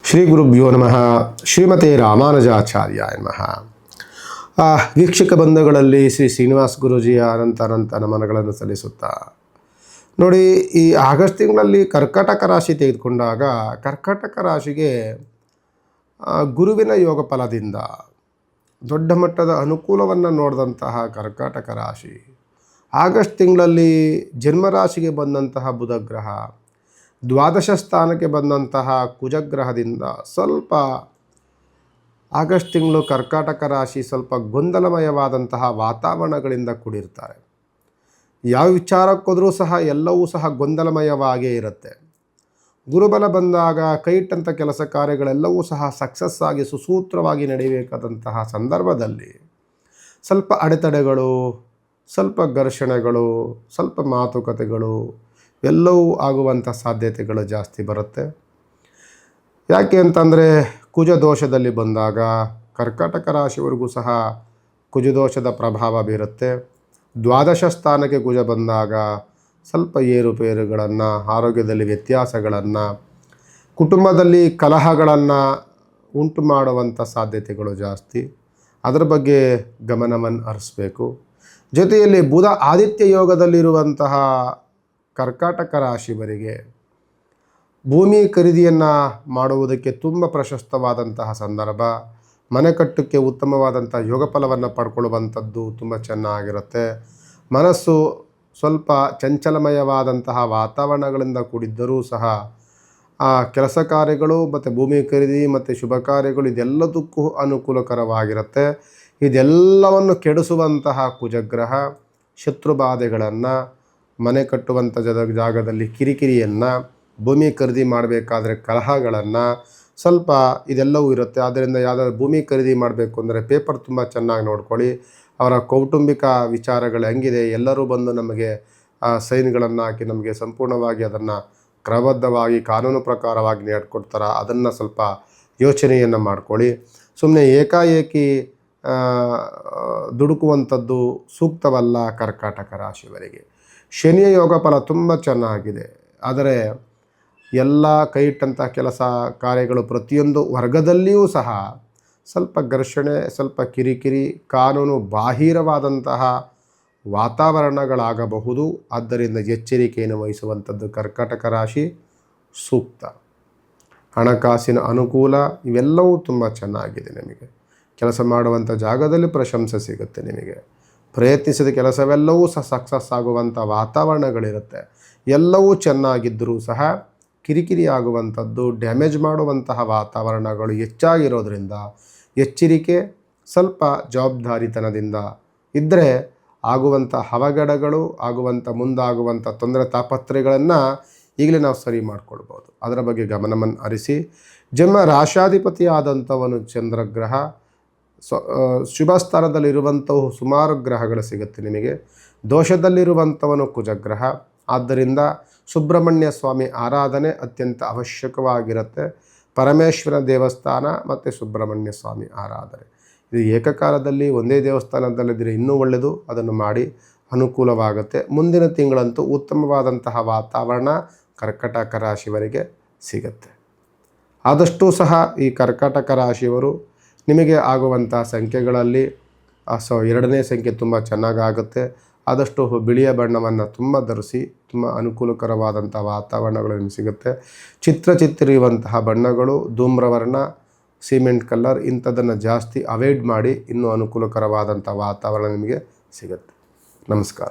ಶ್ರೀ ಗುರುಭ್ಯೋ ನಮಃ. ಶ್ರೀಮತೆ ರಾಮಾನುಜಾಚಾರ್ಯಾಯ ನಮಃ. ವೀಕ್ಷಕ ಬಂಧುಗಳಲ್ಲಿ ಶ್ರೀ ಶ್ರೀನಿವಾಸ ಗುರೂಜಿಯ ಅನಂತ ನಮನಗಳನ್ನು ಸಲ್ಲಿಸುತ್ತಾ ನೋಡಿ, ಈ ಆಗಸ್ಟ್ ತಿಂಗಳಲ್ಲಿ ಕರ್ಕಾಟಕ ರಾಶಿ ತೆಗೆದುಕೊಂಡಾಗ ಕರ್ಕಾಟಕ ರಾಶಿಗೆ ಗುರುವಿನ ಯೋಗ ಫಲದಿಂದ ದೊಡ್ಡ ಮಟ್ಟದ ಅನುಕೂಲವನ್ನು ನೋಡಿದಂತಹ ಕರ್ಕಾಟಕ ರಾಶಿ ಆಗಸ್ಟ್ ತಿಂಗಳಲ್ಲಿ ಜನ್ಮರಾಶಿಗೆ ಬಂದಂತಹ ಬುಧಗ್ರಹ, ದ್ವಾದಶ ಸ್ಥಾನಕ್ಕೆ ಬಂದಂತಹ ಕುಜಗ್ರಹದಿಂದ ಸ್ವಲ್ಪ ಆಗಸ್ಟ್ ತಿಂಗಳು ಕರ್ಕಾಟಕ ರಾಶಿ ಸ್ವಲ್ಪ ಗೊಂದಲಮಯವಾದಂತಹ ವಾತಾವರಣಗಳಿಂದ ಕೂಡಿರ್ತಾರೆ. ಯಾವ ವಿಚಾರಕ್ಕೋದ್ರೂ ಸಹ ಎಲ್ಲವೂ ಸಹ ಗೊಂದಲಮಯವಾಗೇ ಇರುತ್ತೆ. ಗುರುಬಲ ಬಂದಾಗ ಕೈ ಇಟ್ಟಂಥ ಕೆಲಸ ಕಾರ್ಯಗಳೆಲ್ಲವೂ ಸಹ ಸಕ್ಸಸ್ ಆಗಿ ಸುಸೂತ್ರವಾಗಿ ನಡೆಯಬೇಕಾದಂತಹ ಸಂದರ್ಭದಲ್ಲಿ ಸ್ವಲ್ಪ ಅಡೆತಡೆಗಳು, ಸ್ವಲ್ಪ ಘರ್ಷಣೆಗಳು, ಸ್ವಲ್ಪ ಮಾತುಕತೆಗಳು ಎಲ್ಲವೂ ಆಗುವಂಥ ಸಾಧ್ಯತೆಗಳು ಜಾಸ್ತಿ ಬರುತ್ತೆ. ಯಾಕೆ ಅಂತಂದರೆ ಕುಜದೋಷದಲ್ಲಿ ಬಂದಾಗ ಕರ್ಕಾಟಕ ರಾಶಿಯವರೆಗೂ ಸಹ ಕುಜದೋಷದ ಪ್ರಭಾವ ಬೀರುತ್ತೆ. ದ್ವಾದಶ ಸ್ಥಾನಕ್ಕೆ ಕುಜ ಬಂದಾಗ ಸ್ವಲ್ಪ ಏರುಪೇರುಗಳನ್ನು, ಆರೋಗ್ಯದಲ್ಲಿ ವ್ಯತ್ಯಾಸಗಳನ್ನು, ಕುಟುಂಬದಲ್ಲಿ ಕಲಹಗಳನ್ನು ಉಂಟು ಮಾಡುವಂಥ ಸಾಧ್ಯತೆಗಳು ಜಾಸ್ತಿ. ಅದರ ಬಗ್ಗೆ ಗಮನವನ್ನು ಹರಿಸಬೇಕು. ಜೊತೆಯಲ್ಲಿ ಬುಧ ಆದಿತ್ಯ ಯೋಗದಲ್ಲಿರುವಂತಹ ಕರ್ಕಾಟಕ ರಾಶಿಯವರಿಗೆ ಭೂಮಿ ಖರೀದಿಯನ್ನು ಮಾಡುವುದಕ್ಕೆ ತುಂಬ ಪ್ರಶಸ್ತವಾದಂತಹ ಸಂದರ್ಭ. ಮನೆ ಕಟ್ಟಕ್ಕೆ ಉತ್ತಮವಾದಂಥ ಯೋಗ ಫಲವನ್ನು ಪಡ್ಕೊಳ್ಳುವಂಥದ್ದು ತುಂಬ ಚೆನ್ನಾಗಿರುತ್ತೆ. ಮನಸ್ಸು ಸ್ವಲ್ಪ ಚಂಚಲಮಯವಾದಂತಹ ವಾತಾವರಣಗಳಿಂದ ಕೂಡಿದ್ದರೂ ಸಹ ಕೆಲಸ ಕಾರ್ಯಗಳು ಮತ್ತು ಭೂಮಿ ಖರೀದಿ ಮತ್ತು ಶುಭ ಕಾರ್ಯಗಳು ಇದೆಲ್ಲದಕ್ಕೂ ಅನುಕೂಲಕರವಾಗಿರುತ್ತೆ. ಇದೆಲ್ಲವನ್ನು ಕೆಡಿಸುವಂತಹ ಕುಜಗ್ರಹ ಶತ್ರುಬಾಧೆಗಳನ್ನು, ಮನೆ ಕಟ್ಟುವಂಥ ಜಾಗದಲ್ಲಿ ಕಿರಿಕಿರಿಯನ್ನು, ಭೂಮಿ ಖರೀದಿ ಮಾಡಬೇಕಾದ್ರೆ ಕಲಹಗಳನ್ನು ಸ್ವಲ್ಪ ಇದೆಲ್ಲವೂ ಇರುತ್ತೆ. ಆದ್ದರಿಂದ ಯಾವುದಾದ್ರು ಭೂಮಿ ಖರೀದಿ ಮಾಡಬೇಕು ಅಂದರೆ ಪೇಪರ್ ತುಂಬ ಚೆನ್ನಾಗಿ ನೋಡ್ಕೊಳ್ಳಿ. ಅವರ ಕೌಟುಂಬಿಕ ವಿಚಾರಗಳು ಹೆಂಗಿದೆ, ಎಲ್ಲರೂ ಬಂದು ನಮಗೆ ಸೈನ್ಗಳನ್ನು ಹಾಕಿ ನಮಗೆ ಸಂಪೂರ್ಣವಾಗಿ ಅದನ್ನು ಕ್ರಮಬದ್ಧವಾಗಿ ಕಾನೂನು ಪ್ರಕಾರವಾಗಿ ನಡೆಕೊಡ್ತಾರೆ, ಅದನ್ನು ಸ್ವಲ್ಪ ಯೋಚನೆಯನ್ನು ಮಾಡ್ಕೊಳ್ಳಿ. ಸುಮ್ಮನೆ ಏಕಾಏಕಿ ದುಡುಕುವಂಥದ್ದು ಸೂಕ್ತವಲ್ಲ ಕರ್ಕಾಟಕ ರಾಶಿಯವರಿಗೆ. ಶನಿಯ ಯೋಗ ಫಲ ತುಂಬ ಚೆನ್ನಾಗಿದೆ. ಆದರೆ ಎಲ್ಲ ಕೈ ಇಟ್ಟಂಥ ಕೆಲಸ ಕಾರ್ಯಗಳು ಪ್ರತಿಯೊಂದು ವರ್ಗದಲ್ಲಿಯೂ ಸಹ ಸ್ವಲ್ಪ ಘರ್ಷಣೆ, ಸ್ವಲ್ಪ ಕಿರಿಕಿರಿ, ಕಾನೂನು ಬಾಹಿರವಾದಂತಹ ವಾತಾವರಣಗಳಾಗಬಹುದು. ಆದ್ದರಿಂದ ಎಚ್ಚರಿಕೆಯನ್ನು ವಹಿಸುವಂಥದ್ದು ಕರ್ಕಾಟಕ ರಾಶಿ ಸೂಕ್ತ. ಹಣಕಾಸಿನ ಅನುಕೂಲ ಇವೆಲ್ಲವೂ ತುಂಬ ಚೆನ್ನಾಗಿದೆ. ನಿಮಗೆ ಕೆಲಸ ಮಾಡುವಂಥ ಜಾಗದಲ್ಲಿ ಪ್ರಶಂಸೆ ಸಿಗುತ್ತೆ. ನಿಮಗೆ ಪ್ರಯತ್ನಿಸಿದ ಕೆಲಸವೆಲ್ಲವೂ ಸಹ ಸಕ್ಸಸ್ ಆಗುವಂಥ ವಾತಾವರಣಗಳಿರುತ್ತೆ. ಎಲ್ಲವೂ ಚೆನ್ನಾಗಿದ್ದರೂ ಸಹ ಕಿರಿಕಿರಿ ಆಗುವಂಥದ್ದು, ಡ್ಯಾಮೇಜ್ ಮಾಡುವಂತಹ ವಾತಾವರಣಗಳು ಹೆಚ್ಚಾಗಿರೋದ್ರಿಂದ ಎಚ್ಚರಿಕೆ, ಸ್ವಲ್ಪ ಜವಾಬ್ದಾರಿತನದಿಂದ ಇದ್ದರೆ ಆಗುವಂಥ ಅವಘಡಗಳು, ಮುಂದಾಗುವಂಥ ತೊಂದರೆ ತಾಪತ್ರೆಗಳನ್ನು ಈಗಲೇ ನಾವು ಸರಿ ಮಾಡಿಕೊಳ್ಬೋದು. ಅದರ ಬಗ್ಗೆ ಗಮನವನ್ನು ಹರಿಸಿ. ಜನ್ಮ ರಾಶಾಧಿಪತಿ ಆದಂಥವನು ಚಂದ್ರಗ್ರಹ, ಶುಭ ಸ್ಥಾನದಲ್ಲಿರುವಂಥವು ಸುಮಾರು ಗ್ರಹಗಳು ಸಿಗುತ್ತೆ ನಿಮಗೆ. ದೋಷದಲ್ಲಿರುವಂಥವನು ಕುಜಗ್ರಹ. ಆದ್ದರಿಂದ ಸುಬ್ರಹ್ಮಣ್ಯ ಸ್ವಾಮಿ ಆರಾಧನೆ ಅತ್ಯಂತ ಅವಶ್ಯಕವಾಗಿರುತ್ತೆ. ಪರಮೇಶ್ವರ ದೇವಸ್ಥಾನ ಮತ್ತು ಸುಬ್ರಹ್ಮಣ್ಯ ಸ್ವಾಮಿ ಆರಾಧನೆ ಇದು ಏಕಕಾಲದಲ್ಲಿ ಒಂದೇ ದೇವಸ್ಥಾನದಲ್ಲಿದ್ದರೆ ಇನ್ನೂ ಒಳ್ಳೆಯದು. ಅದನ್ನು ಮಾಡಿ, ಅನುಕೂಲವಾಗುತ್ತೆ. ಮುಂದಿನ ತಿಂಗಳಂತೂ ಉತ್ತಮವಾದಂತಹ ವಾತಾವರಣ ಕರ್ಕಾಟಕ ರಾಶಿಯವರಿಗೆ ಸಿಗುತ್ತೆ. ಆದಷ್ಟು ಸಹ ಈ ಕರ್ಕಾಟಕ ರಾಶಿಯವರು ನಿಮಗೆ ಆಗುವಂಥ ಸಂಖ್ಯೆಗಳಲ್ಲಿ ಎರಡನೇ ಸಂಖ್ಯೆ ತುಂಬ ಚೆನ್ನಾಗಾಗುತ್ತೆ. ಆದಷ್ಟು ಬಿಳಿಯ ಬಣ್ಣವನ್ನು ತುಂಬ ಧರಿಸಿ, ತುಂಬ ಅನುಕೂಲಕರವಾದಂಥ ವಾತಾವರಣಗಳು ನಿಮಗೆ ಸಿಗುತ್ತೆ. ಚಿತ್ರಿರುವಂತಹ ಬಣ್ಣಗಳು, ಧೂಮ್ರವರ್ಣ, ಸಿಮೆಂಟ್ ಕಲರ್ ಇಂಥದ್ದನ್ನು ಜಾಸ್ತಿ ಅವಾಯ್ಡ್ ಮಾಡಿ, ಇನ್ನೂ ಅನುಕೂಲಕರವಾದಂಥ ವಾತಾವರಣ ನಿಮಗೆ ಸಿಗುತ್ತೆ. ನಮಸ್ಕಾರ.